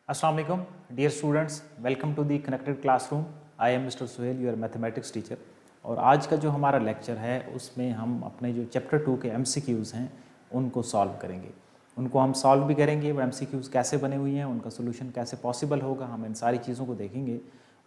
Assalamu alaikum, dear students, welcome to the connected classroom. I am Mr. Suhail, your mathematics teacher. और आज का जो हमारा lecture है उसमें हम अपने जो चैप्टर 2 के MCQs हैं उनको सॉल्व करेंगे। उनको हम सॉल्व भी करेंगे, वो MCQs कैसे बने हुए हैं, उनका सोल्यूशन कैसे पॉसिबल होगा, हम इन सारी चीज़ों को देखेंगे।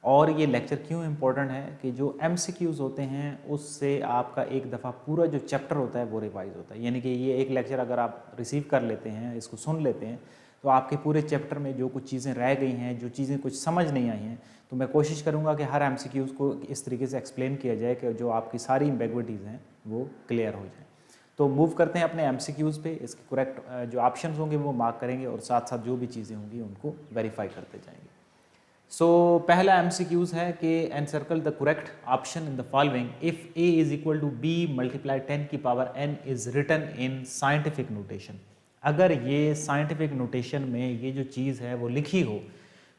और ये लेक्चर क्यों इम्पोर्टेंट है कि जो MCQs होते हैं उससे आपका एक दफ़ा पूरा जो चैप्टर होता है वो रिवाइज होता है। यानी कि ये एक लेक्चर अगर आप रिसीव कर लेते हैं, इसको सुन लेते हैं, तो आपके पूरे चैप्टर में जो कुछ चीज़ें रह गई हैं, जो चीज़ें कुछ समझ नहीं आई हैं, तो मैं कोशिश करूँगा कि हर MCQs को इस तरीके से एक्सप्लेन किया जाए कि जो आपकी सारी एम्बिग्विटीज़ हैं वो क्लियर हो जाएँ। तो मूव करते हैं अपने MCQs पे। इसके करेक्ट जो ऑप्शंस होंगे वो मार्क करेंगे और साथ साथ जो भी चीज़ें होंगी उनको वेरीफाई करते जाएंगे। सो पहला MCQs है कि encircle the correct option in the following if a is equal to b multiply 10 की power n is written in scientific notation. अगर ये साइंटिफिक नोटेशन में ये जो चीज़ है वो लिखी हो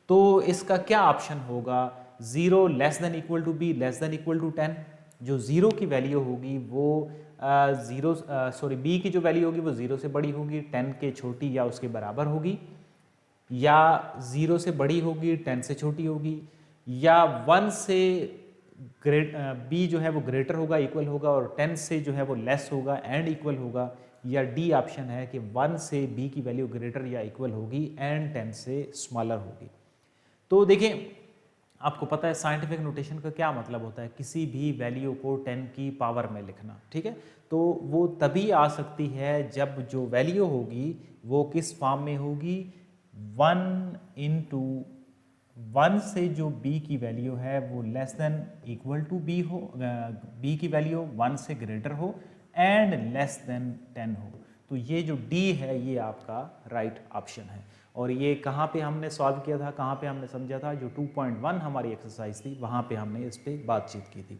तो इसका क्या ऑप्शन होगा? 0 less than equal to B less than equal to 10। जो 0 की वैल्यू होगी वो बी की जो वैल्यू होगी वो 0 से बड़ी होगी, 10 के छोटी या उसके बराबर होगी, या 0 से बड़ी होगी 10 से छोटी होगी, या 1 से बी जो है वो ग्रेटर होगा, इक्वल होगा, और 10 से जो है वो लेस होगा एंड इक्वल होगा, या डी ऑप्शन है कि 1 से बी की वैल्यू ग्रेटर या इक्वल होगी एंड 10 से स्मॉलर होगी। तो देखिए, आपको पता है साइंटिफिक नोटेशन का क्या मतलब होता है, किसी भी वैल्यू को 10 की पावर में लिखना, ठीक है। तो वो तभी आ सकती है जब जो वैल्यू होगी वो किस फॉर्म में होगी, 1 इंटू 1 से जो b की वैल्यू है वो less than equal to b हो, b की वैल्यू 1 से ग्रेटर हो एंड लेस देन 10 हो। तो ये जो d है ये आपका राइट ऑप्शन है। और ये कहाँ पे हमने सॉल्व किया था, कहाँ पे हमने समझा था? जो 2.1 हमारी एक्सरसाइज थी वहाँ पे हमने इस पे बातचीत की थी।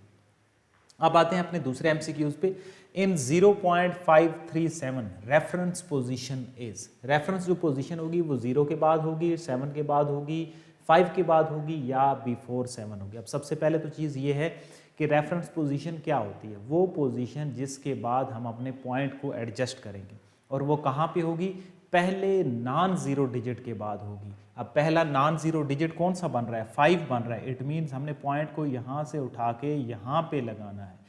अब आते हैं अपने दूसरे MCQs पे। इन 0.537 रेफरेंस पोजीशन इज, रेफरेंस जो पोजीशन होगी वो 0 के बाद होगी, 7 के बाद होगी, 5 के बाद होगी, या बिफोर 7 होगी। अब सबसे पहले तो चीज़ ये है कि रेफरेंस पोजीशन क्या होती है? वो पोजीशन जिसके बाद हम अपने पॉइंट को एडजस्ट करेंगे, और वो कहाँ पे होगी? पहले नॉन ज़ीरो डिजिट के बाद होगी। अब पहला नॉन ज़ीरो डिजिट कौन सा बन रहा है? 5 बन रहा है। इट मीन्स हमने पॉइंट को यहाँ से उठा के यहाँ पे लगाना है।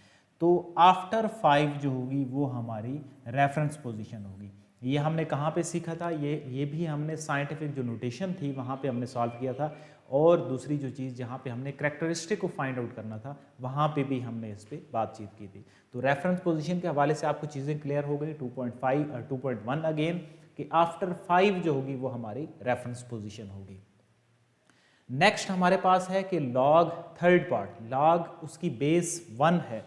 तो आफ्टर 5 जो होगी वो हमारी रेफरेंस पोजीशन होगी। ये हमने कहाँ पे सीखा था? ये भी हमने साइंटिफिक जो नोटेशन थी वहाँ पे हमने सॉल्व किया था। और दूसरी जो चीज़ जहाँ पे हमने करैक्टरिस्टिक को फाइंड आउट करना था वहाँ पे भी हमने इस पर बातचीत की थी। तो रेफरेंस पोजीशन के हवाले से आपको चीज़ें क्लियर हो गई। 2.1 अगेन कि आफ्टर 5 जो होगी वो हमारी रेफरेंस पोजीशन होगी। नेक्स्ट हमारे पास है कि लॉग थर्ड पार्ट, लॉग उसकी बेस 1 है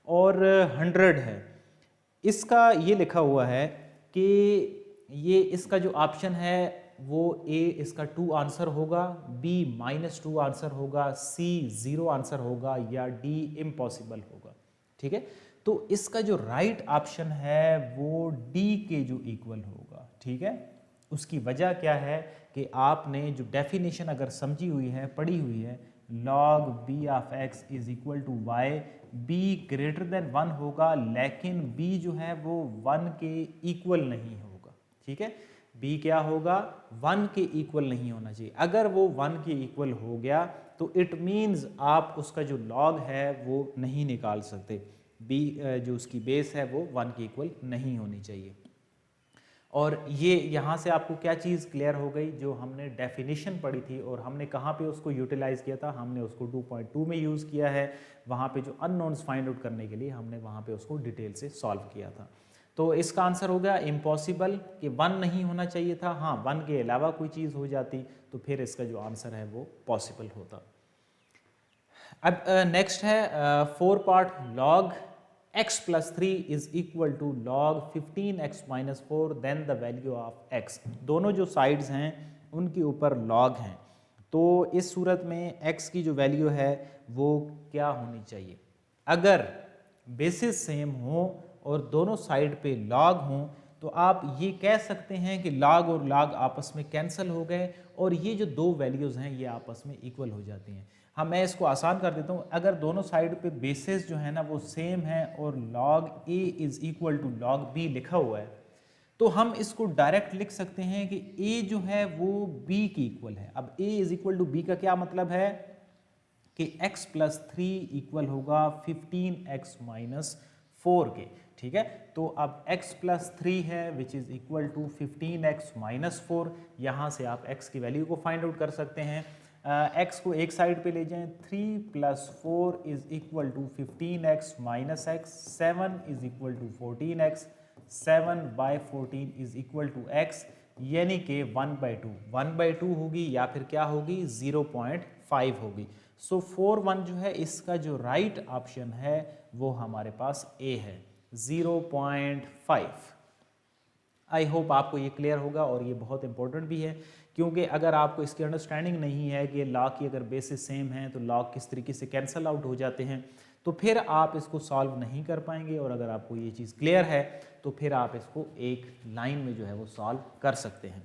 और 100 है। इसका ये लिखा हुआ है कि ये इसका जो ऑप्शन है वो ए इसका 2 आंसर होगा, बी -2 आंसर होगा, सी 0 आंसर होगा, या डी इम्पॉसिबल होगा, ठीक है। तो इसका जो राइट ऑप्शन है वो डी के जो इक्वल होगा, ठीक है। उसकी वजह क्या है कि आपने जो डेफिनेशन अगर समझी हुई है, पढ़ी हुई है, log b of x is equal to y, b greater than 1 होगा, लेकिन b जो है वो 1 के इक्वल नहीं होगा, ठीक है। b क्या होगा? 1 के इक्वल नहीं होना चाहिए। अगर वो 1 के इक्वल हो गया तो इट मीन्स आप उसका जो log है वो नहीं निकाल सकते। b जो उसकी बेस है वो 1 के इक्वल नहीं होनी चाहिए। और ये यहाँ से आपको क्या चीज़ क्लियर हो गई? जो हमने डेफिनेशन पढ़ी थी और हमने कहाँ पे उसको यूटिलाइज़ किया था, हमने उसको 2.2 में यूज़ किया है। वहाँ पे जो अननोन्स फाइंड आउट करने के लिए हमने वहाँ पे उसको डिटेल से सॉल्व किया था। तो इसका आंसर हो गया इम्पॉसिबल, कि 1 नहीं होना चाहिए था। हाँ, 1 के अलावा कोई चीज़ हो जाती तो फिर इसका जो आंसर है वो पॉसिबल होता। अब नेक्स्ट है 4 part, log x plus 3 is equal to log 15x minus 4 then the value of x। दोनों जो साइड्स हैं उनके ऊपर log हैं, तो इस सूरत में x की जो वैल्यू है वो क्या होनी चाहिए? अगर बेसिस सेम हो और दोनों साइड पे log हों तो आप ये कह सकते हैं कि log और log आपस में कैंसिल हो गए और ये जो दो वैल्यूज़ हैं ये आपस में इक्वल हो जाती हैं। हाँ, मैं इसको आसान कर देता हूँ। अगर दोनों साइड पे बेसिस जो है ना वो सेम है और log a is equal to log b लिखा हुआ है तो हम इसको डायरेक्ट लिख सकते हैं कि a जो है वो b की इक्वल है। अब a is equal to b का क्या मतलब है कि x प्लस 3 इक्वल होगा 15x माइनस 4 के, ठीक है। तो अब x प्लस 3 है which is equal to 15x minus 4। यहाँ से आप x की वैल्यू को फाइंड आउट कर सकते हैं। x को एक साइड पे ले जाएं, 3 plus 4 is equal to 15x minus x, 7 is equal to 14x, 7 by 14 is equal to x, यानी कि 1/2 होगी या फिर क्या होगी 0.5 होगी। सो 4 जो है इसका जो राइट ऑप्शन है वो हमारे पास A है 0.5। आई होप आपको ये क्लियर होगा और ये बहुत इंपॉर्टेंट भी है, क्योंकि अगर आपको इसकी अंडरस्टैंडिंग नहीं है कि लॉग की अगर बेसिस सेम है तो लॉग किस तरीके से कैंसल आउट हो जाते हैं, तो फिर आप इसको सॉल्व नहीं कर पाएंगे। और अगर आपको ये चीज़ क्लियर है तो फिर आप इसको एक लाइन में जो है वो सॉल्व कर सकते हैं।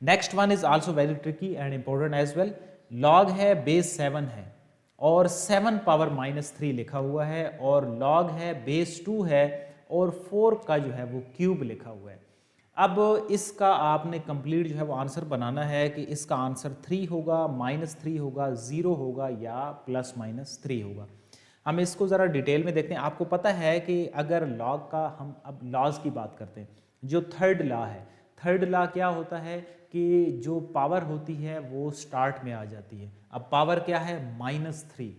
Next one is also very tricky and important as well. Log है बेस 7 है और 7 पावर माइनस 3 लिखा हुआ है, और लॉग है बेस 2 है और 4 का जो है वो क्यूब लिखा हुआ है। अब इसका आपने कंप्लीट जो है वो आंसर बनाना है कि इसका आंसर 3 होगा, -3 होगा, 0 होगा या ±3 होगा। हम इसको ज़रा डिटेल में देखते हैं। आपको पता है कि अगर लॉग का, हम अब लॉज की बात करते हैं, जो थर्ड लॉ है, थर्ड लॉ क्या होता है कि जो पावर होती है वो स्टार्ट में आ जाती है। अब पावर क्या है -3,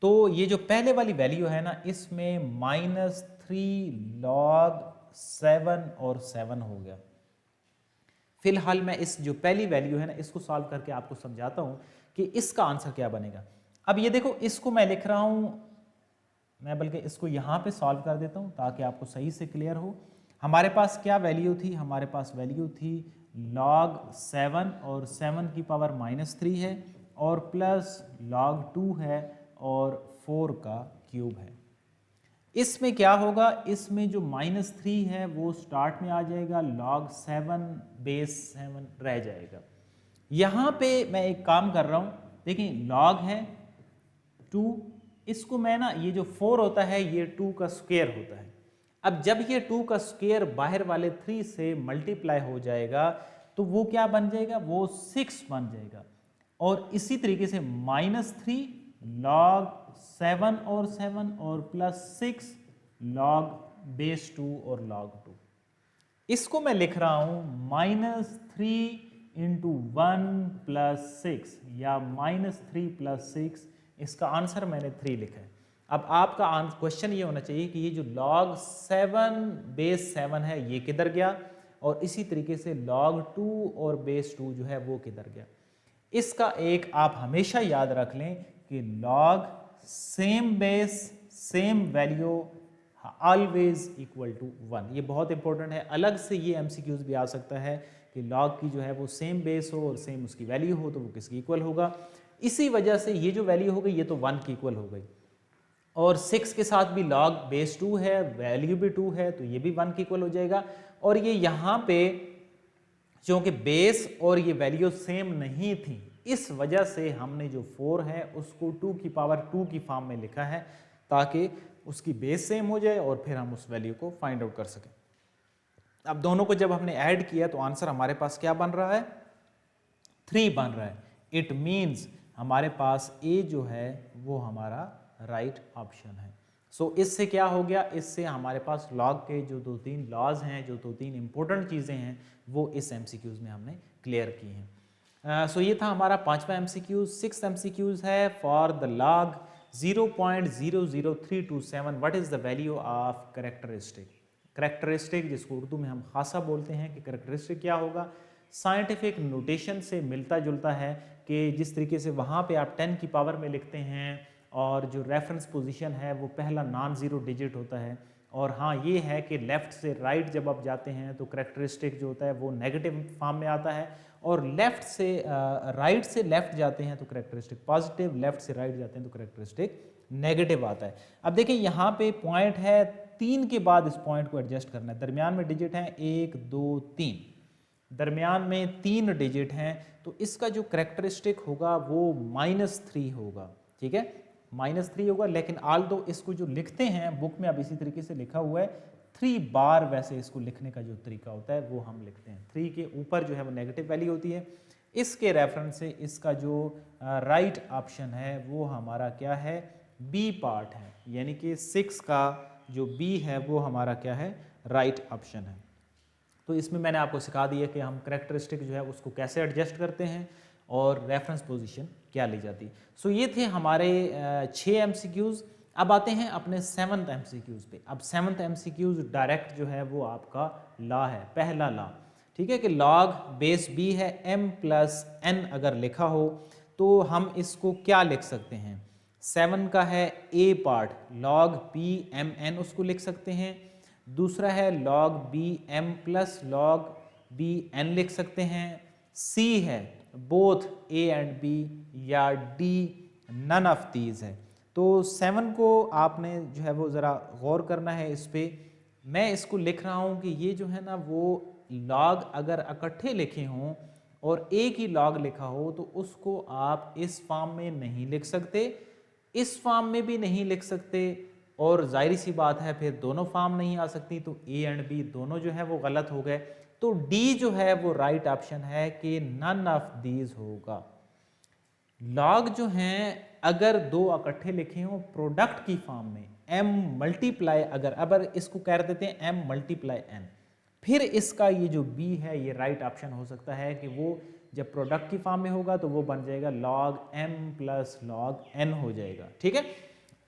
तो ये जो पहले वाली वैल्यू है ना, इसमें -3 लॉग 7 और 7 हो गया। फिलहाल मैं इस जो पहली वैल्यू है ना इसको सॉल्व करके आपको समझाता हूं कि इसका आंसर क्या बनेगा। अब ये देखो, इसको मैं लिख रहा हूं, मैं बल्कि इसको यहां पे सॉल्व कर देता हूं ताकि आपको सही से क्लियर हो। हमारे पास क्या वैल्यू थी, हमारे पास वैल्यू थी log 7 और 7 की पावर -3 है और प्लस log 2 है और 4 का क्यूब है। इसमें क्या होगा, इसमें जो -3 है वो स्टार्ट में आ जाएगा, log 7 बेस 7 रह जाएगा। यहाँ पे मैं एक काम कर रहा हूँ, देखिए log है 2, इसको मैं ना, ये जो 4 होता है ये 2 का स्क्वायर होता है। अब जब ये 2 का स्क्वायर बाहर वाले 3 से मल्टीप्लाई हो जाएगा तो वो क्या बन जाएगा, वो 6 बन जाएगा। और इसी तरीके से -3 log 7 और 7 और +6 log बेस 2 और log 2। इसको मैं लिख रहा हूं -3 इंटू 1 + 6 या -3 + 6। इसका आंसर मैंने 3 लिखा है। अब आपका क्वेश्चन ये होना चाहिए कि ये जो log 7 बेस 7 है ये किधर गया, और इसी तरीके से log 2 और बेस 2 जो है वो किधर गया। इसका एक आप हमेशा याद रख लें कि log same base same value always equal to 1। ये बहुत इंपॉर्टेंट है। अलग से ये MCQs भी आ सकता है कि log की जो है वो सेम बेस हो और सेम उसकी वैल्यू हो तो वो किसकी इक्वल होगा। इसी वजह से ये जो वैल्यू हो गई ये तो 1 की इक्वल हो गई, और 6 के साथ भी log बेस 2 है, वैल्यू भी 2 है तो ये भी 1 की इक्वल हो जाएगा। और ये यहाँ पे क्योंकि बेस और ये वैल्यू सेम नहीं थी, इस वजह से हमने जो 4 है उसको 2 की पावर 2 की फॉर्म में लिखा है ताकि उसकी बेस सेम हो जाए और फिर हम उस वैल्यू को फाइंड आउट कर सकें। अब दोनों को जब हमने ऐड किया तो आंसर हमारे पास क्या बन रहा है, 3 बन रहा है। इट मीन्स हमारे पास A जो है वो हमारा राइट ऑप्शन है। सो इससे क्या हो गया, इससे हमारे पास लॉग के जो 2-3 लॉज हैं, जो 2-3 इंपॉर्टेंट चीज़ें हैं वो इस MCQs में हमने क्लियर की हैं। सो ये था हमारा 5वां MCQ। 6th MCQs है for the log 0.00327 what is the value of characteristic. Characteristic जिसको उर्दू में हम खासा बोलते हैं कि कैरेक्टरिस्टिक क्या होगा, साइंटिफिक नोटेशन से मिलता जुलता है कि जिस तरीके से वहाँ पे आप 10 की पावर में लिखते हैं और जो रेफरेंस पोजीशन है वो पहला नॉन-ज़ीरो डिजिट होता है। और हाँ ये है कि लेफ़्ट से राइट जब आप जाते हैं तो कैरेक्टरिस्टिक जो होता है वो नेगेटिव फॉर्म में आता है, और लेफ़्ट से राइट से लेफ़्ट जाते हैं तो कैरेक्टरिस्टिक पॉजिटिव, लेफ़्ट से राइट जाते हैं तो कैरेक्टरिस्टिक नेगेटिव आता है। अब देखिए यहाँ पे पॉइंट है 3 के बाद इस पॉइंट को एडजस्ट करना है। दरमियान में डिजिट हैं 1 2 3, दरमियान में 3 डिजिट हैं तो इसका जो कैरेक्टरिस्टिक होगा वो -3 होगा। ठीक है, -3 होगा। लेकिन आल दो इसको जो लिखते हैं बुक में अब इसी तरीके से लिखा हुआ है 3 बार वैसे इसको लिखने का जो तरीका होता है वो हम लिखते हैं। 3 के ऊपर जो है वो नेगेटिव वैल्यू होती है। इसके रेफरेंस से इसका जो राइट ऑप्शन है वो हमारा क्या है, बी पार्ट है, यानी कि 6 का जो बी है वो हमारा क्या है, राइट ऑप्शन है। तो इसमें मैंने आपको सिखा दिया कि हम करेक्टरिस्टिक जो है उसको कैसे एडजस्ट करते हैं और रेफरेंस पोजीशन क्या ली जाती है। सो ये थे हमारे 6 MCQs। अब आते हैं अपने 7th MCQs पे। अब 7th MCQs डायरेक्ट जो है वो आपका लॉ है, पहला लॉ, ठीक है, कि log बेस b है m प्लस n अगर लिखा हो तो हम इसको क्या लिख सकते हैं, 7 का है a part log b m n उसको लिख सकते हैं। दूसरा है log b m plus log b n लिख सकते हैं। c है बोथ a एंड b, या d नन ऑफ दीज है। तो 7 को आपने जो है वो ज़रा गौर करना है इस पे। मैं इसको लिख रहा हूँ कि ये जो है ना वो लॉग अगर इकट्ठे लिखे हों और एक ही लॉग लिखा हो तो उसको आप इस फॉर्म में नहीं लिख सकते, इस फॉर्म में भी नहीं लिख सकते, और जाहिर सी बात है फिर दोनों फॉर्म नहीं आ सकती, तो ए एंड बी दोनों जो है वो गलत हो गए। तो डी जो है वो राइट ऑप्शन है कि नन ऑफ दीज होगा। लॉग जो हैं अगर दो इकट्ठे लिखे हों प्रोडक्ट की फॉर्म में, m मल्टीप्लाई, अगर इसको कह देते हैं m मल्टीप्लाई n, फिर इसका ये जो b है ये राइट ऑप्शन हो सकता है कि वो जब प्रोडक्ट की फॉर्म में होगा तो वो बन जाएगा log m plus log n हो जाएगा, ठीक है।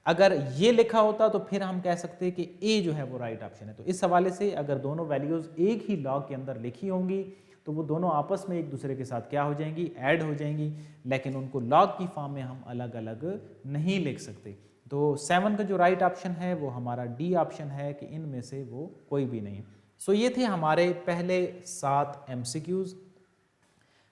अगर ये लिखा होता तो फिर हम कह सकते हैं कि a जो है वो राइट ऑप्शन है। तो इस हवाले से अगर दोनों वैल्यूज एक ही लॉग के अंदर लिखी होंगी तो वो दोनों आपस में एक दूसरे के साथ क्या हो जाएंगी, ऐड हो जाएंगी, लेकिन उनको लॉग की फॉर्म में हम अलग अलग नहीं लिख सकते। तो 7 का जो राइट ऑप्शन है वो हमारा डी ऑप्शन है कि इनमें से वो कोई भी नहीं। सो ये थे हमारे पहले 7 MCQs।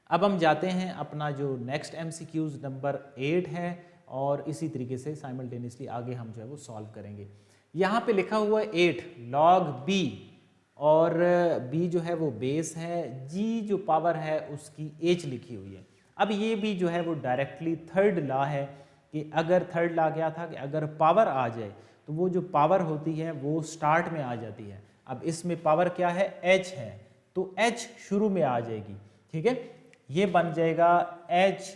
अब हम जाते हैं अपना जो नेक्स्ट MCQs नंबर 8 है, और इसी तरीके से साइमल्टेनियसली आगे हम जो है वो सॉल्व करेंगे। यहाँ पे लिखा हुआ है 8 log b, और b जो है वो बेस है, g जो पावर है उसकी h लिखी हुई है। अब ये भी जो है वो डायरेक्टली थर्ड लॉ है कि अगर थर्ड लॉ क्या था कि अगर पावर आ जाए तो वो जो पावर होती है वो स्टार्ट में आ जाती है। अब इसमें पावर क्या है, h है, तो h शुरू में आ जाएगी, ठीक है। ये बन जाएगा h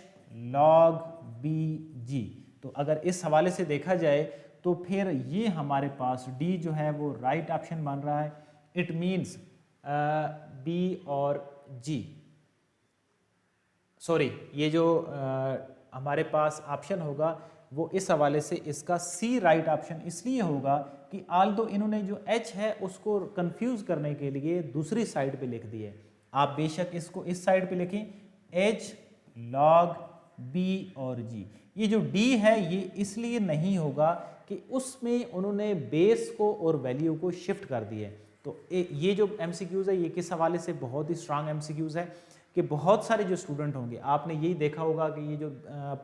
log bg। तो अगर इस हवाले से देखा जाए तो फिर ये हमारे पास d जो है वो राइट ऑप्शन बन रहा है। इट मीन्स b और g, सॉरी, ये जो हमारे पास ऑप्शन होगा वो इस हवाले से इसका c राइट ऑप्शन इसलिए होगा कि आल्दो इन्होंने जो h है उसको कंफ्यूज करने के लिए दूसरी साइड पे लिख दिए। आप बेशक इसको इस साइड पे लिखें h log b और g। ये जो d है ये इसलिए नहीं होगा कि उसमें उन्होंने बेस को और वैल्यू को शिफ्ट कर दिए। तो ये जो MCQs है ये किस हवाले से बहुत ही स्ट्रांग MCQs है कि बहुत सारे जो स्टूडेंट होंगे आपने यही देखा होगा कि ये जो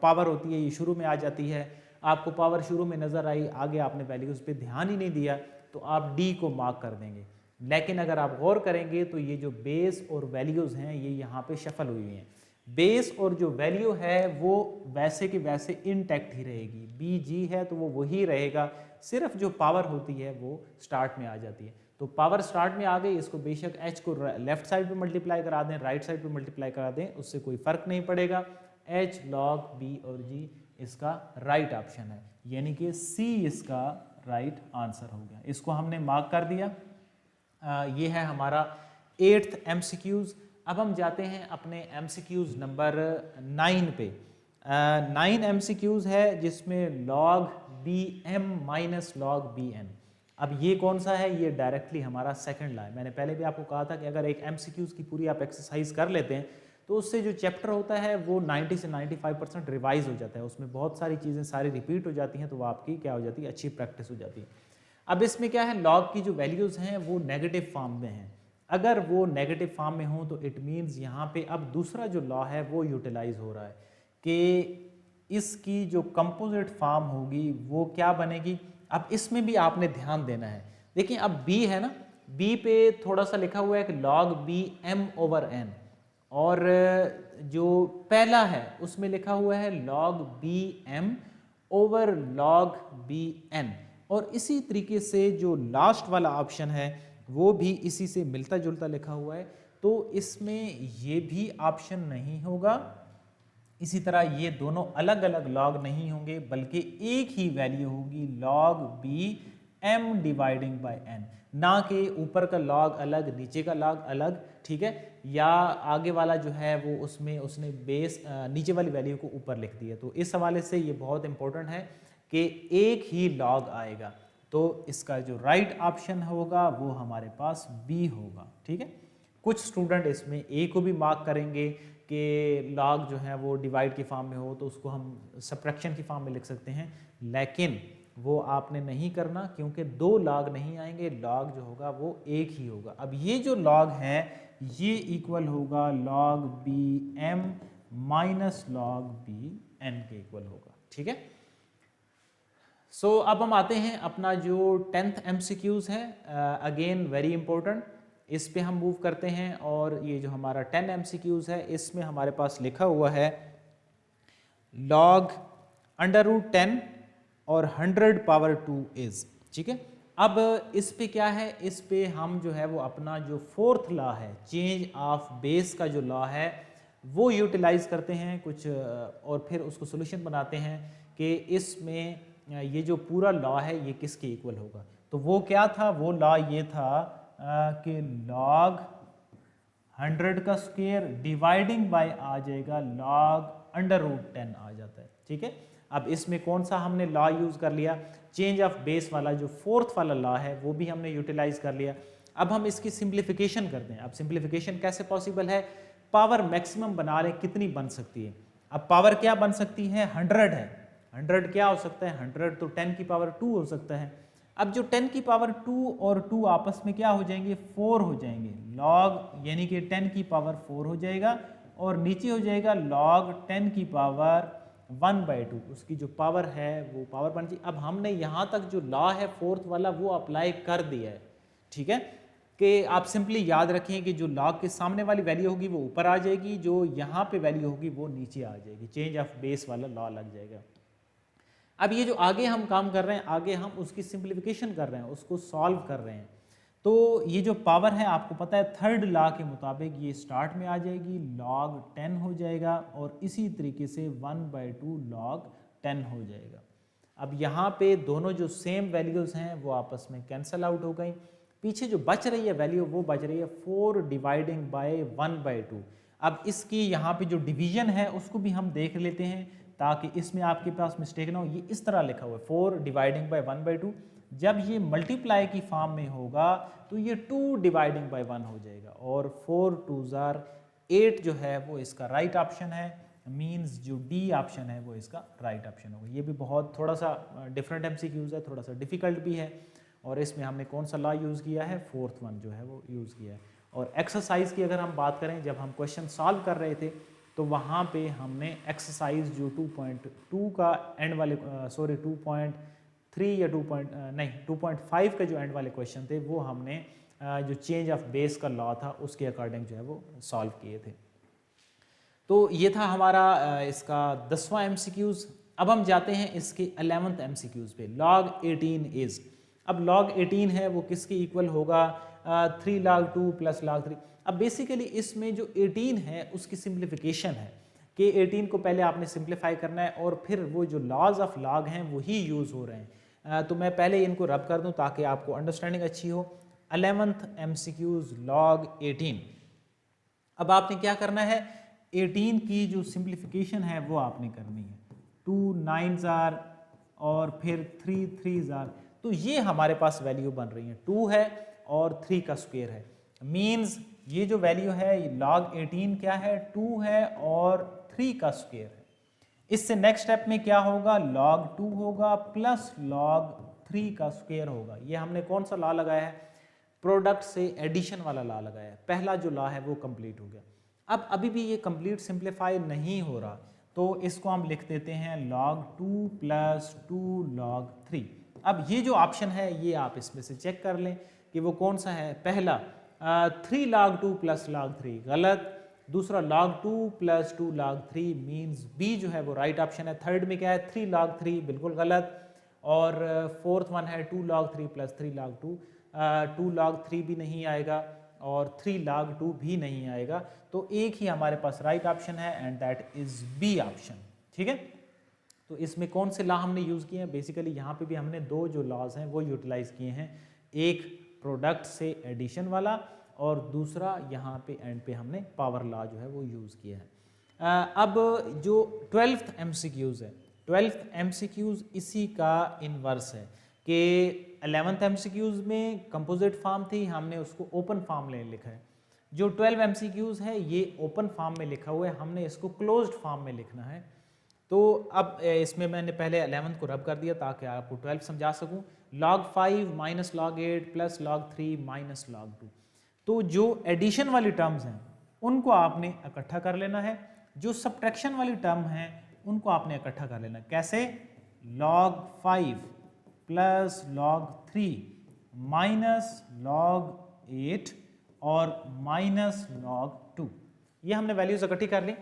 पावर होती है ये शुरू में आ जाती है, आपको पावर शुरू में नज़र आई, आगे आपने वैल्यूज़ पे ध्यान ही नहीं दिया तो आप D को मार्क कर देंगे। लेकिन अगर आप गौर करेंगे तो ये जो बेस और वैल्यूज़ हैं ये यहाँ पे शफल हुई हैं। बेस और जो वैल्यू है वो वैसे कि वैसे इंटैक्ट ही रहेगी, BG है तो वो वही रहेगा, सिर्फ जो पावर होती है वो स्टार्ट में आ जाती है। तो पावर स्टार्ट में आ गई, इसको बेशक h को लेफ्ट साइड पे मल्टीप्लाई करा दें, राइट साइड पे मल्टीप्लाई करा दें, उससे कोई फ़र्क नहीं पड़ेगा। h log b और g इसका राइट ऑप्शन है, यानी कि c इसका राइट आंसर हो गया। इसको हमने मार्क कर दिया। ये है हमारा 8th MCQs। अब हम जाते हैं अपने MCQs नंबर 9 पे। 9 MCQs है जिसमें log bm minus log bn। अब ये कौन सा है, ये डायरेक्टली हमारा सेकंड लॉ है। मैंने पहले भी आपको कहा था कि अगर एक MCQs की पूरी आप एक्सरसाइज कर लेते हैं तो उससे जो चैप्टर होता है वो 90 से 95% रिवाइज हो जाता है, उसमें बहुत सारी चीज़ें सारी रिपीट हो जाती हैं, तो वो आपकी क्या हो जाती है, अच्छी प्रैक्टिस हो जाती है। अब इसमें क्या है, लॉग की जो वैल्यूज़ हैं वो नेगेटिव फॉर्म में हैं। अगर वो नेगेटिव फॉर्म में हो तो इट मीन्स यहाँ पे अब दूसरा जो लॉ है वो यूटिलाइज हो रहा है कि इसकी जो कंपोजिट फॉर्म होगी वो क्या बनेगी। अब इसमें भी आपने ध्यान देना है। देखिए अब b है ना, b पे थोड़ा सा लिखा हुआ है कि log b m over n, और जो पहला है उसमें लिखा हुआ है log b m over log b n। और इसी तरीके से जो लास्ट वाला ऑप्शन है वो भी इसी से मिलता जुलता लिखा हुआ है, तो इसमें ये भी ऑप्शन नहीं होगा। इसी तरह ये दोनों अलग अलग लॉग नहीं होंगे, बल्कि एक ही वैल्यू होगी log b m dividing by n, ना कि ऊपर का लॉग अलग नीचे का लॉग अलग, ठीक है, या आगे वाला जो है वो उसमें उसने बेस नीचे वाली वैल्यू को ऊपर लिख दिया। तो इस हवाले से ये बहुत इंपॉर्टेंट है कि एक ही लॉग आएगा, तो इसका जो राइट ऑप्शन होगा वो हमारे पास बी होगा, ठीक है। कुछ स्टूडेंट इसमें ए को भी मार्क करेंगे कि लॉग जो है वो डिवाइड की फॉर्म में हो तो उसको हम सब्ट्रैक्शन की फॉर्म में लिख सकते हैं, लेकिन वो आपने नहीं करना, क्योंकि दो लॉग नहीं आएंगे, लॉग जो होगा वो एक ही होगा। अब ये जो लॉग है ये इक्वल होगा log b m minus log b n के इक्वल होगा, ठीक है। सो अब हम आते हैं अपना जो 10th MCQs है, अगेन वेरी इंपॉर्टेंट, इस पे हम मूव करते हैं। और ये जो हमारा 10 MCQs है इसमें हमारे पास लिखा हुआ है log √10 और 100 पावर 2 इज, ठीक है। अब इस पे क्या है, इस पे हम जो है वो अपना जो फोर्थ लॉ है चेंज ऑफ बेस का जो लॉ है वो यूटिलाइज करते हैं कुछ, और फिर उसको सोल्यूशन बनाते हैं कि इसमें ये जो पूरा लॉ है ये किसके इक्वल होगा। तो वो क्या था, वो लॉ ये था कि log 100 का स्क्वायर डिवाइडिंग बाय आ जाएगा log √10 आ जाता है, ठीक है। अब इसमें कौन सा हमने लॉ यूज कर लिया, चेंज ऑफ बेस वाला जो फोर्थ वाला लॉ है वो भी हमने यूटिलाइज कर लिया। अब हम इसकी सिंप्लीफिकेशन करते हैं। अब सिंप्लीफिकेशन कैसे पॉसिबल है, पावर मैक्सिमम बना रहे कितनी बन सकती है। अब पावर क्या बन सकती है, 100 है, 100 क्या हो सकता है, 100 तो 10 की पावर 2 हो सकता है। अब जो 10 की पावर 2 और 2 आपस में क्या हो जाएंगे, 4 हो जाएंगे, log यानी कि 10 की पावर 4 हो जाएगा, और नीचे हो जाएगा log 10 की पावर 1/2, उसकी जो पावर है वो पावर बन जाएगी। अब हमने यहाँ तक जो लॉ है फोर्थ वाला वो अप्लाई कर दिया है, ठीक है, कि आप सिंपली याद रखें कि जो log के सामने वाली वैल्यू होगी वो ऊपर आ जाएगी, जो यहाँ पे वैल्यू होगी वो नीचे आ जाएगी, चेंज ऑफ बेस वाला लॉ लग जाएगा। अब ये जो आगे हम काम कर रहे हैं, आगे हम उसकी सिंप्लीफिकेशन कर रहे हैं, उसको सॉल्व कर रहे हैं। तो ये जो पावर है आपको पता है थर्ड लॉ के मुताबिक ये स्टार्ट में आ जाएगी, log 10 हो जाएगा, और इसी तरीके से 1/2 log 10 हो जाएगा। अब यहाँ पे दोनों जो सेम वैल्यूज़ हैं वो आपस में कैंसल आउट हो गई, पीछे जो बच रही है वैल्यू वो बच रही है 4 डिवाइडिंग बाय 1/2। अब इसकी यहाँ पे जो डिवीजन है उसको भी हम देख लेते हैं ताकि इसमें आपके पास मिस्टेक ना हो। ये इस तरह लिखा हुआ है 4 डिवाइडिंग बाय 1/2, जब ये मल्टीप्लाई की फॉर्म में होगा तो ये 2 डिवाइडिंग बाय 1 हो जाएगा, और 4 2 जार 8 जो है वो इसका राइट ऑप्शन है, मींस जो डी ऑप्शन है वो इसका राइट ऑप्शन होगा। ये भी बहुत थोड़ा सा डिफरेंट MCQs है, थोड़ा सा डिफिकल्ट भी है, और इसमें हमने कौन सा लॉ यूज़ किया है, फोर्थ वन जो है वो यूज़ किया है। और एक्सरसाइज की अगर हम बात करें, जब हम क्वेश्चन सॉल्व कर रहे थे तो वहाँ पे हमने एक्सरसाइज जो 2.2 का एंड वाले 2.3 या 2.5 के जो एंड वाले क्वेश्चन थे वो हमने जो चेंज ऑफ बेस का लॉ था उसके अकॉर्डिंग जो है वो सॉल्व किए थे। तो ये था हमारा इसका 10वां MCQs। अब हम जाते हैं इसके 11th MCQs पे, log 18 इज। अब log 18 है वो किसके इक्वल होगा, 3 log 2 प्लस log 3। अब बेसिकली इसमें जो 18 है उसकी सिंप्लीफिकेशन है कि 18 को पहले आपने सिंप्लीफाई करना है, और फिर वो जो लॉज ऑफ log हैं वही यूज़ हो रहे हैं। तो मैं पहले इनको रब कर दूं ताकि आपको अंडरस्टैंडिंग अच्छी हो। 11th MCQs log 18। अब आपने क्या करना है, 18 की जो सिंप्लीफिकेशन है वो आपने करनी है, 2 9s आर और फिर 3 3s आर। तो ये हमारे पास वैल्यू बन रही है, 2 है और 3 का स्क्वायर है, मींस ये जो वैल्यू है log 18 क्या है, 2 है और 3 का स्क्वायर है। इससे नेक्स्ट स्टेप में क्या होगा, log 2 होगा प्लस log 3 का स्क्वायर होगा। ये हमने कौन सा लॉ लगाया है, प्रोडक्ट से एडिशन वाला लॉ लगाया है। पहला जो लॉ है वो कंप्लीट हो गया। अब अभी भी ये कंप्लीट सिंप्लीफाई नहीं हो रहा, तो इसको हम लिख देते हैं log 2 प्लस 2 log 3। अब ये जो ऑप्शन है ये आप इसमें से चेक कर लें कि वो कौन सा है। पहला 3 log 2 प्लस log 3 गलत, दूसरा log 2 plus 2 log 3 means B जो है वो राइट ऑप्शन है। थर्ड में क्या है, 3 log 3 बिल्कुल गलत, और फोर्थ वन है 2 log 3 प्लस 3 log 2, 2 log 3 भी नहीं आएगा और 3 log 2 भी नहीं आएगा, तो एक ही हमारे पास राइट ऑप्शन है and that is B option. ठीक है, तो इसमें कौन से लॉ हमने यूज़ किए हैं? बेसिकली यहाँ पे भी हमने दो जो लॉज हैं वो यूटिलाइज किए हैं, एक प्रोडक्ट से एडिशन वाला और दूसरा यहाँ पे एंड पे हमने पावर लॉ जो है वो यूज़ किया है। अब जो 12th MCQs है, 12th MCQs इसी का इन्वर्स है कि 11th MCQs में कंपोजिट फॉर्म थी, हमने उसको ओपन फॉर्म में लिखा है। जो 12 MCQs है ये ओपन फॉर्म में लिखा हुआ है, हमने इसको क्लोज्ड फॉर्म में लिखना है। तो अब इसमें मैंने पहले 11th को रब कर दिया ताकि आपको 12 समझा सकूं। log 5 minus log 8 plus log 3 minus log 2, तो जो एडिशन वाली टर्म्स हैं उनको आपने इकट्ठा कर लेना है, जो सब्ट्रैक्शन वाली टर्म हैं उनको आपने इकट्ठा कर लेना है। कैसे? log 5 plus log 3 minus log 8 और माइनस log 2, ये हमने वैल्यूज इकट्ठी कर ली।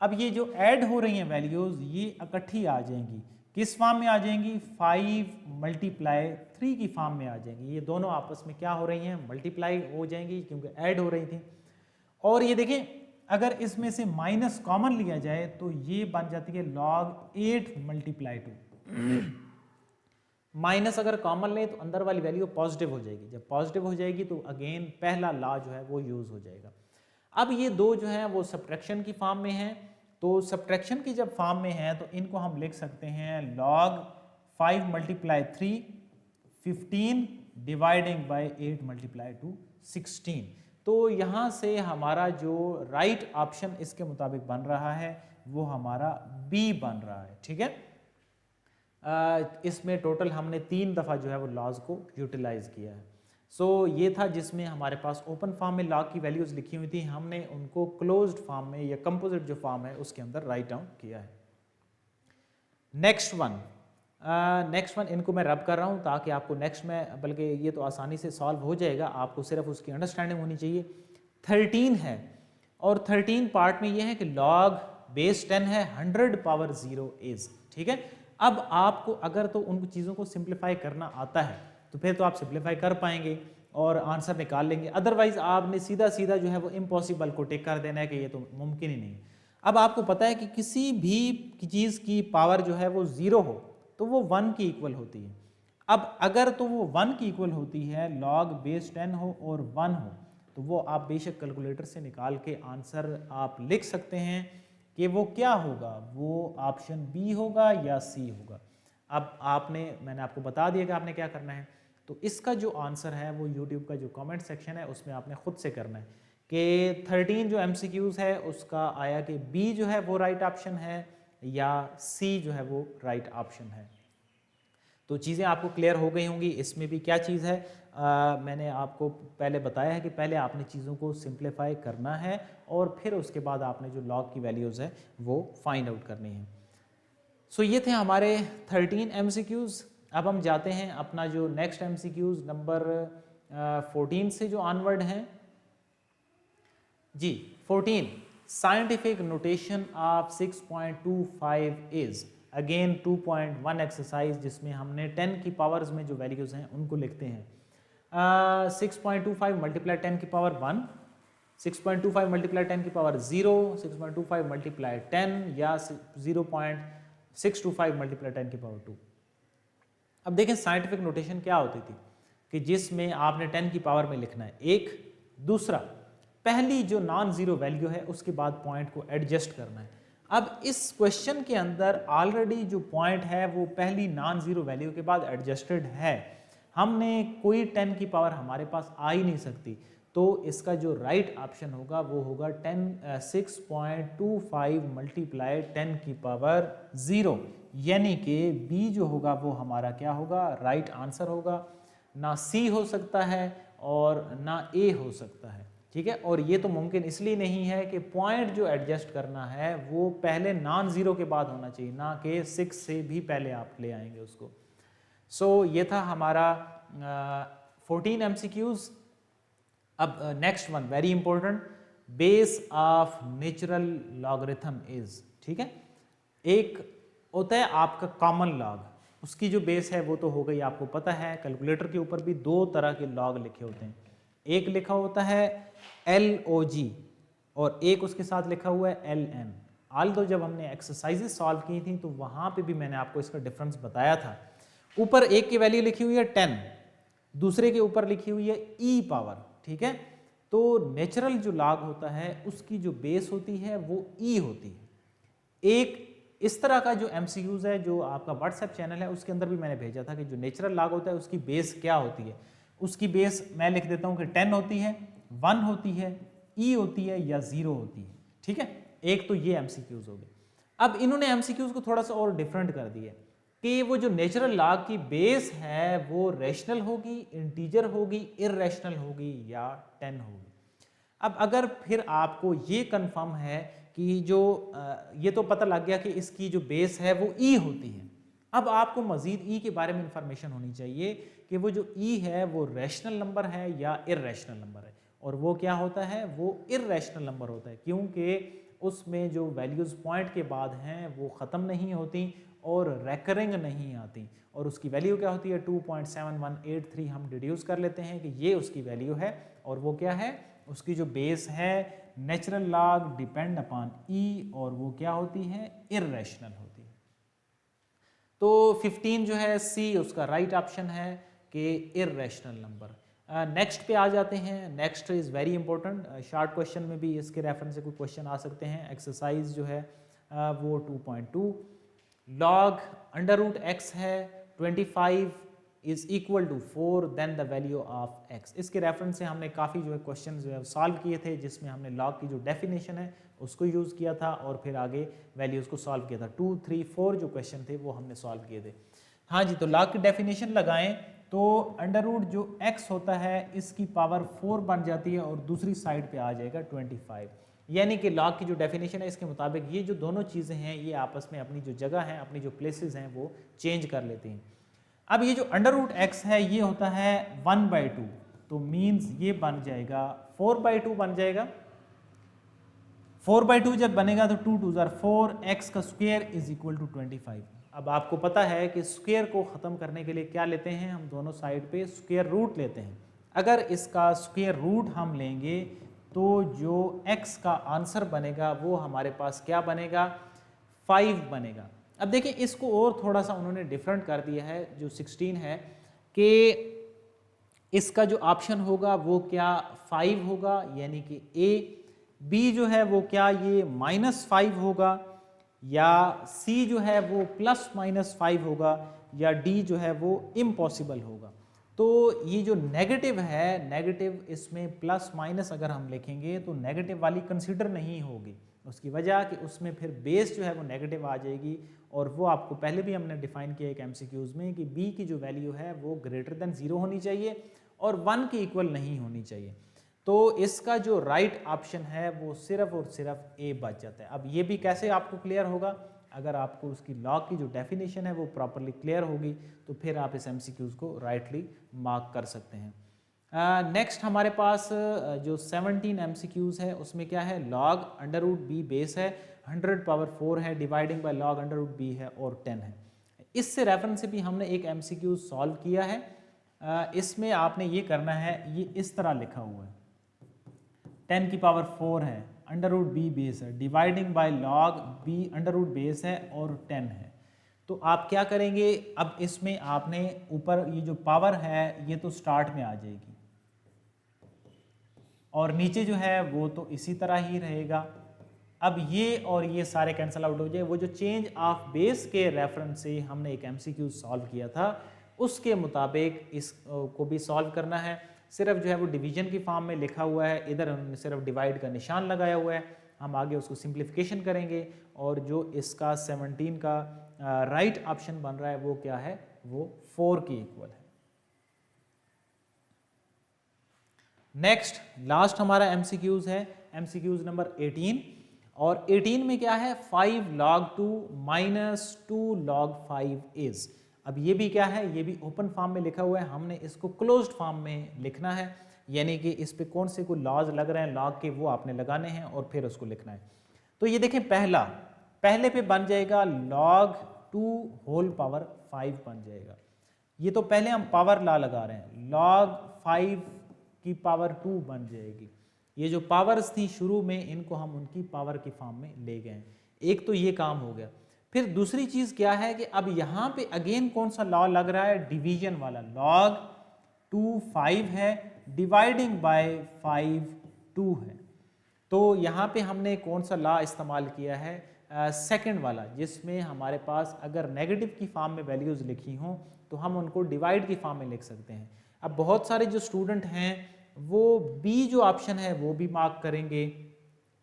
अब ये जो ऐड हो रही हैं वैल्यूज ये इकट्ठी आ जाएंगी, किस फॉर्म में आ जाएंगी? 5 मल्टीप्लाई 3 की फॉर्म में आ जाएंगी। ये दोनों आपस में क्या हो रही हैं? मल्टीप्लाई हो जाएंगी क्योंकि ऐड हो रही थी। और ये देखें अगर इसमें से माइनस कॉमन लिया जाए तो ये बन जाती है log 8 मल्टीप्लाई 2। माइनस अगर कॉमन लें तो अंदर वाली वैल्यू पॉजिटिव हो जाएगी, जब पॉजिटिव हो जाएगी तो अगेन पहला लॉ जो है वो यूज हो जाएगा। अब ये दो जो है वो सब्ट्रैक्शन की फॉर्म में हैं, तो सब्ट्रैक्शन की जब फॉर्म में है तो इनको हम लिख सकते हैं log 5 multiply 3 15 dividing by 8 multiply 2 16। तो यहाँ से हमारा जो राइट ऑप्शन इसके मुताबिक बन रहा है वो हमारा बी बन रहा है। ठीक है, इसमें टोटल हमने 3 दफ़ा जो है वो लॉज को यूटिलाइज किया है। सो ये था जिसमें हमारे पास ओपन फॉर्म में लॉ की वैल्यूज़ लिखी हुई थी, हमने उनको क्लोज्ड फॉर्म में या कंपोजिट जो फॉर्म है उसके अंदर राइट डाउन किया है। नेक्स्ट वन इनको मैं रब कर रहा हूँ ताकि आपको नेक्स्ट में, बल्कि ये तो आसानी से सॉल्व हो जाएगा, आपको सिर्फ उसकी अंडरस्टैंडिंग होनी चाहिए। 13 है और 13 पार्ट में ये है कि log बेस 10 है 100 पावर 0 इज। ठीक है, अब आपको अगर तो उन चीज़ों को सिंप्लीफाई करना आता है तो फिर तो आप सिंप्लीफाई कर पाएंगे और आंसर निकाल लेंगे, अदरवाइज आपने सीधा सीधा जो है वो इम्पॉसिबल को टिक कर देना है कि ये तो मुमकिन ही नहीं। अब आपको पता है कि किसी भी चीज़ की पावर जो है वो 0 हो तो वो 1 की इक्वल होती है। अब अगर तो वो 1 की इक्वल होती है, log बेस 10 हो और 1 हो, तो वो आप बेशक कैलकुलेटर से निकाल के आंसर आप लिख सकते हैं कि वो क्या होगा, वो ऑप्शन बी होगा या सी होगा। अब मैंने आपको बता दिया कि आपने क्या करना है, तो इसका जो आंसर है वो यूट्यूब का जो कमेंट सेक्शन है उसमें आपने खुद से करना है कि 13 जो MCQs है उसका आया कि बी जो है वो राइट ऑप्शन है या सी जो है वो राइट ऑप्शन है। तो चीज़ें आपको क्लियर हो गई होंगी। इसमें भी क्या चीज़ है, मैंने आपको पहले बताया है कि पहले आपने चीज़ों को सिंप्लीफाई करना है और फिर उसके बाद आपने जो लॉग की वैल्यूज़ है वो फाइंड आउट करनी है। सो ये थे हमारे 13 MCQs। अब हम जाते हैं अपना जो नेक्स्ट MCQs नंबर 14 से जो ऑनवर्ड हैं जी। 14 scientific notation of 6.25 is again 2.1 exercise जिसमें हमने 10 की पावर्स में जो वैल्यूज़ हैं उनको लिखते हैं। 6.25 मल्टीप्लाई 10 की पावर 1, 6.25 मल्टीप्लाई 10 की पावर 0, 6.25 मल्टीप्लाई 10 या 0.625 मल्टीप्लाई 10 की पावर 2। अब देखें साइंटिफिक नोटेशन क्या होती थी कि जिसमें आपने 10 की पावर में लिखना है एक, दूसरा पहली जो नॉन जीरो वैल्यू है उसके बाद पॉइंट को एडजस्ट करना है। अब इस क्वेश्चन के अंदर ऑलरेडी जो पॉइंट है वो पहली नॉन जीरो वैल्यू के बाद एडजस्टेड है, हमने कोई 10 की पावर हमारे पास आ ही नहीं सकती, तो इसका जो राइट ऑप्शन होगा वो होगा 6.25 मल्टीप्लाई 10 की पावर 0, यानी कि बी जो होगा वो हमारा क्या होगा, राइट आंसर होगा। ना सी हो सकता है और ना ए हो सकता है। ठीक है, और ये तो मुमकिन इसलिए नहीं है कि पॉइंट जो एडजस्ट करना है वो पहले नॉन ज़ीरो के बाद होना चाहिए, ना कि 6 से भी पहले आप ले आएंगे उसको। सो ये था हमारा 14 MCQs। अब next one very important, base of natural logarithm is. ठीक है, एक होता है आपका कॉमन लॉग, उसकी जो बेस है वो तो हो गई, आपको पता है कैलकुलेटर के ऊपर भी दो तरह के लॉग लिखे होते हैं, एक लिखा होता है LOG और एक उसके साथ लिखा हुआ है LN। ऑल्दो जब हमने एक्सरसाइजेस सॉल्व की थी तो वहाँ पे भी मैंने आपको इसका डिफरेंस बताया था। ऊपर एक की वैल्यू लिखी हुई है 10, दूसरे के ऊपर लिखी हुई है E पावर, ठीक है। तो नेचुरल जो लॉग होता है उसकी जो बेस होती है वो E होती है। एक इस तरह का जो MCQs है जो आपका व्हाट्सएप चैनल है उसके अंदर भी मैंने भेजा था कि जो नेचुरल लॉग होता है उसकी बेस क्या होती है। उसकी बेस मैं लिख देता हूँ कि 10 होती है, 1 होती है, E होती है या 0 होती है, ठीक है। एक तो ये MCQs हो गए। अब इन्होंने MCQs को थोड़ा सा और डिफरेंट कर दिया कि वो जो नेचुरल लॉग की बेस है वो रैशनल होगी, इंटीजर होगी, इररेशनल होगी या 10 होगी। अब अगर फिर आपको ये कंफर्म है कि जो ये तो पता लग गया कि इसकी जो बेस है वो E होती है, अब आपको मजीद E के बारे में इंफॉर्मेशन होनी चाहिए कि वो जो E है वो रैशनल नंबर है या इररेशनल नंबर है। और वो क्या होता है, वो इररेशनल नंबर होता है क्योंकि उसमें जो वैल्यूज़ पॉइंट के बाद हैं वो ख़त्म नहीं होती और रेकरिंग नहीं आती। और उसकी वैल्यू क्या होती है 2.7183, हम डिड्यूस कर लेते हैं कि ये उसकी वैल्यू है। और वो क्या है, उसकी जो बेस है natural log depend upon E और वो क्या होती है, इररेशनल होती है। तो 15 जो है C उसका राइट ऑप्शन है कि इररेशनल नंबर। नेक्स्ट पे आ जाते हैं। Next is very important, short question में भी इसके रेफरेंस से कोई क्वेश्चन आ सकते हैं। एक्सरसाइज जो है वो 2.2 लॉग अंडर रूट x है 25 is equal to 4 then the value of x। इसके रेफरेंस से हमने काफ़ी जो है क्वेश्चन जो है सॉल्व किए थे जिसमें हमने लॉग की जो डेफिनेशन है उसको यूज़ किया था और फिर आगे वैल्यूज़ को सॉल्व किया था। 2, 3, 4 जो क्वेश्चन थे वो हमने सॉल्व किए थे। हाँ जी, तो लॉग की डेफिनेशन लगाएं तो अंडर रूट जो x होता है इसकी पावर 4 बन जाती है और दूसरी साइड पे आ जाएगा 25। यानी कि लॉग की जो डेफिनेशन है इसके मुताबिक ये जो दोनों चीज़ें हैं ये आपस में अपनी जो जगह हैं, अपनी जो प्लेसेस हैं वो चेंज कर लेती हैं। अब ये जो अंडर रूट एक्स है ये होता है 1/2, तो मीन्स ये बन जाएगा 4/2 बन जाएगा। 4/2 जब बनेगा तो 2 2 4, एक्स का स्क्वायर इज इक्वल टू 25। अब आपको पता है कि स्क्वायर को ख़त्म करने के लिए क्या लेते हैं, हम दोनों साइड पे स्क्वायर रूट लेते हैं। अगर इसका स्क्वायर रूट हम लेंगे तो जो x का आंसर बनेगा वो हमारे पास क्या बनेगा, 5 बनेगा। अब देखिए इसको और थोड़ा सा उन्होंने डिफरेंट कर दिया है जो 16 है कि इसका जो ऑप्शन होगा वो क्या 5 होगा यानी कि A, B जो है वो क्या ये -5 होगा या C जो है वो +-5 होगा या D जो है वो इम्पॉसिबल होगा। तो ये जो नेगेटिव है, नेगेटिव इसमें प्लस माइनस अगर हम लिखेंगे तो नेगेटिव वाली कंसीडर नहीं होगी। उसकी वजह कि उसमें फिर बेस जो है वो नेगेटिव आ जाएगी और वो आपको पहले भी हमने डिफाइन किया एक MCQs में कि B की जो वैल्यू है वो ग्रेटर देन 0 होनी चाहिए और 1 के इक्वल नहीं होनी चाहिए। तो इसका जो राइट ऑप्शन है वो सिर्फ और सिर्फ A बच जाता है। अब ये भी कैसे आपको क्लियर होगा, अगर आपको उसकी लॉग की जो डेफिनेशन है वो प्रॉपरली क्लियर होगी तो फिर आप इस MCQs को राइटली मार्क कर सकते हैं। नेक्स्ट हमारे पास जो 17 MCQs है उसमें क्या है, log under root B base है 100⁴ है, dividing by log under root B है और 10 है। इससे रेफरेंस से भी हमने एक MCQ सॉल्व किया है। इसमें आपने ये करना है, ये इस तरह लिखा हुआ है 10⁴ है, अंडर रूट बी बेस है, dividing by log B under root base है और 10 है। तो आप क्या करेंगे, अब इसमें आपने ऊपर ये जो पावर है ये तो स्टार्ट में आ जाएगी और नीचे जो है वो तो इसी तरह ही रहेगा। अब ये और ये सारे कैंसिल आउट हो जाए। वो जो चेंज ऑफ बेस के रेफरेंस से हमने एक MCQ सॉल्व किया था उसके मुताबिक इसको भी सॉल्व करना है। सिर्फ जो है वो डिवीजन की फॉर्म में लिखा हुआ है, इधर उन्होंने सिर्फ डिवाइड का निशान लगाया हुआ है। हम आगे उसको सिंप्लीफिकेशन करेंगे और जो इसका 17 का राइट ऑप्शन बन रहा है वो क्या है, वो 4 के इक्वल है। नेक्स्ट लास्ट हमारा MCQs है, MCQs नंबर 18 और 18 में क्या है 5 log 2 - 2 log 5 इज। अब ये भी क्या है, ये भी ओपन फॉर्म में लिखा हुआ है, हमने इसको क्लोज्ड फॉर्म में लिखना है, यानी कि इस पे कौन से कोई लॉज लग रहे हैं लॉग के वो आपने लगाने हैं और फिर उसको लिखना है। तो ये देखें पहले पे बन जाएगा log 2 होल पावर 5 बन जाएगा। ये तो पहले हम पावर लॉ लगा रहे हैं, log 5 की पावर 2 बन जाएगी। ये जो पावर्स थी शुरू में, इनको हम उनकी पावर की फॉर्म में ले गए हैं। एक तो ये काम हो गया। फिर दूसरी चीज़ क्या है कि अब यहाँ पे अगेन कौन सा लॉ लग रहा है, डिवीजन वाला। log 2 5 है, डिवाइडिंग बाय 5 2 है। तो यहाँ पे हमने कौन सा लॉ इस्तेमाल किया है, सेकंड वाला, जिसमें हमारे पास अगर नेगेटिव की फॉर्म में वैल्यूज़ लिखी हों तो हम उनको डिवाइड की फॉर्म में लिख सकते हैं। अब बहुत सारे जो स्टूडेंट हैं वो बी जो ऑप्शन है वो भी मार्क करेंगे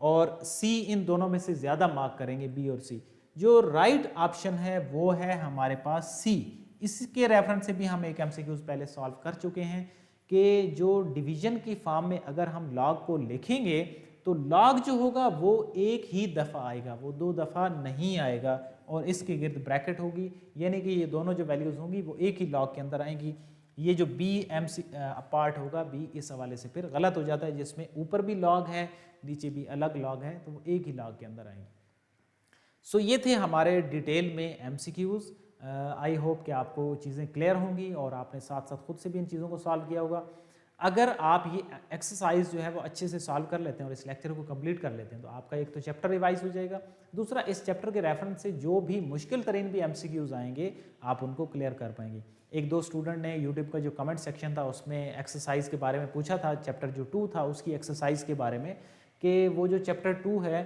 और सी, इन दोनों में से ज़्यादा मार्क करेंगे, बी और सी। जो राइट ऑप्शन है वो है हमारे पास सी। इसके रेफरेंस से भी हम एक एमसीक्यूज पहले सॉल्व कर चुके हैं कि जो डिवीजन की फॉर्म में अगर हम लॉग को लिखेंगे तो लॉग जो होगा वो एक ही दफ़ा आएगा, वो 2 दफ़ा नहीं आएगा, और इसके गिर्द ब्रैकेट होगी, यानी कि ये दोनों जो वैल्यूज़ होंगी वो एक ही लॉग के अंदर आएंगी। ये जो बी एमसी पार्ट होगा, बी इस हवाले से फिर गलत हो जाता है, जिसमें ऊपर भी लॉग है नीचे भी अलग लॉग है, तो वो एक ही लॉग के अंदर आएंगे। सो ये थे हमारे डिटेल में एमसीक्यूज़। आई होप कि आपको चीज़ें क्लियर होंगी और आपने साथ साथ खुद से भी इन चीज़ों को सॉल्व किया होगा। अगर आप ये एक्सरसाइज जो है वो अच्छे से सॉल्व कर लेते हैं और इस लेक्चर को कंप्लीट कर लेते हैं तो आपका एक तो चैप्टर रिवाइज हो जाएगा, दूसरा इस चैप्टर के रेफरेंस से जो भी मुश्किल तरीन भी एमसीक्यूज़ आएंगे आप उनको क्लियर कर पाएंगे। एक दो स्टूडेंट ने यूट्यूब का जो कमेंट सेक्शन था उसमें एक्सरसाइज के बारे में पूछा था, चैप्टर जो 2 था उसकी एक्सरसाइज के बारे में, कि वो जो चैप्टर 2 है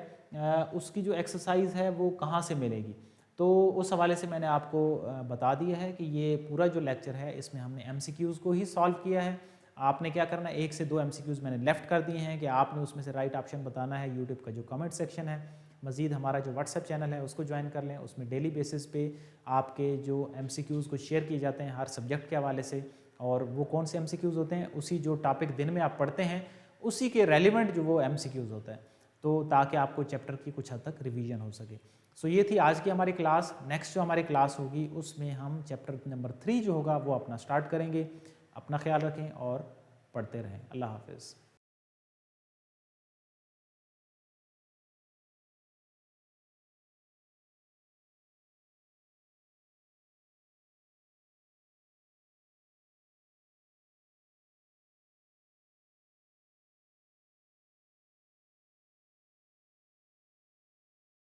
उसकी जो एक्सरसाइज है वो कहाँ से मिलेगी। तो उस हवाले से मैंने आपको बता दिया है कि ये पूरा जो लेक्चर है इसमें हमने एमसीक्यूज़ को ही सॉल्व किया है। आपने क्या करना है, 1 से 2 एमसीक्यूज़ मैंने लेफ़्ट कर दिए हैं कि आपने उसमें से राइट ऑप्शन बताना है। यूट्यूब का जो कमेंट सेक्शन है, मज़ीद हमारा जो व्हाट्सएप चैनल है उसको ज्वाइन कर लें, उसमें डेली बेसिस पे आपके जो एमसीक्यूज़ को शेयर किए जाते हैं हर सब्जेक्ट के हवाले से, और वो कौन से एमसीक्यूज़ होते हैं उसी जो टॉपिक दिन में आप पढ़ते हैं उसी के रेलिवेंट जो वो एमसीक्यूज़ होता है, तो ताकि आपको चैप्टर की कुछ हद तक रिवीजन हो सके। सो ये थी आज की हमारी क्लास। नेक्स्ट जो हमारी क्लास होगी उसमें हम चैप्टर नंबर 3 जो होगा वो अपना स्टार्ट करेंगे। अपना ख्याल रखें और पढ़ते रहें। अल्लाह हाफ़िज़।